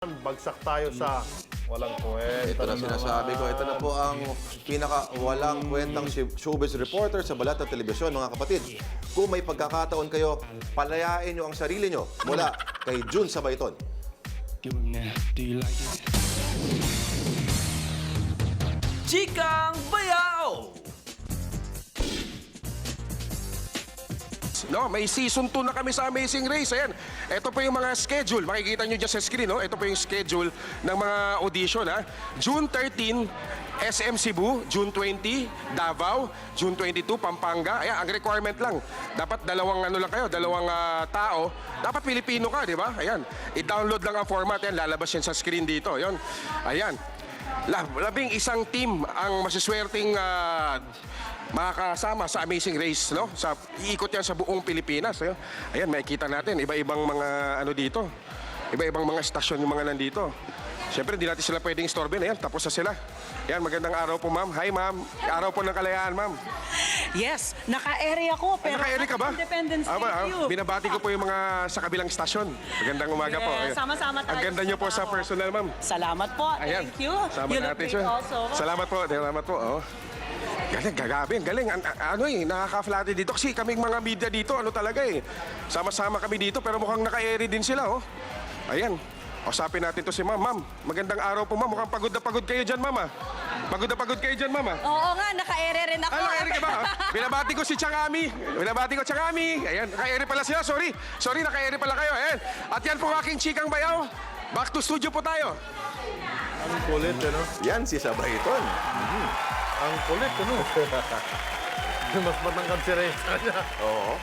Bagsak tayo sa walang kwenta. Ito na sinasabi ko. Ito na po ang pinaka-walang kwentang showbiz reporter sa balat ng telebisyon, mga kapatid. Kung may pagkakataon kayo, palayain nyo ang sarili nyo mula kay Jun Sabayton. Chikang Bayaw! No, may season 2 na kami sa Amazing Race. Ayan, ito po yung mga schedule. Makikita nyo dyan sa screen, no? Ito po yung schedule ng mga audition, ha? June 13, SM Cebu. June 20, Davao. June 22, Pampanga. Ayan, ang requirement lang. Dapat dalawang tao. Dapat Pilipino ka, di ba? Ayan, i-download lang ang format. Ayan, lalabas yan sa screen dito. Ayan. 11 team ang masiswerteng makakasama sa Amazing Race, no? Iikot yan sa buong Pilipinas. Ayan, makikita natin, iba-ibang mga dito. Iba-ibang mga stasyon yung mga nandito. Siyempre, hindi natin sila pwedeng istorbin. Ayan, tapos na sila. Ayan, magandang araw po, ma'am. Hi, ma'am. Araw po ng kalayaan, ma'am. Yes, naka-area ko. Pero Naka-area ka ba? Independence Day you. Binabati ko po yung mga sa kabilang stasyon. Magandang umaga po. Ayan. Sama-sama tayo Ang ganda sa niyo po sa trabaho. personal, ma'am. Salamat po. Ayan. Thank you. Sama You look natin great siya. also. Salamat po. Salamat po. Oh. Galing, gagabi. Ang galing. Nakaka-flatter dito. Kasi kaming mga media dito, talaga eh. Sama-sama kami dito, pero mukhang naka-airy din sila, oh. Ayan. Usapin natin to si ma'am. Ma'am, magandang araw po, ma'am. Mukhang pagod na pagod kayo dyan, ma'am, ah. Pagod na pagod kayo dyan, ma'am, ah. Oo nga, naka-area rin ako. Naka-airy ka ba? Binabati ko si Changami. Ayan, naka-airy pala sila. Sorry, naka-airy pala kayo. Ayan. At yan po ang aking chikang bayaw. Back to studio po tayo. Ang kulit, ano? Yan si Sabayton. Ang kulit, ano? Mas matangkad si Reza niya. Oo.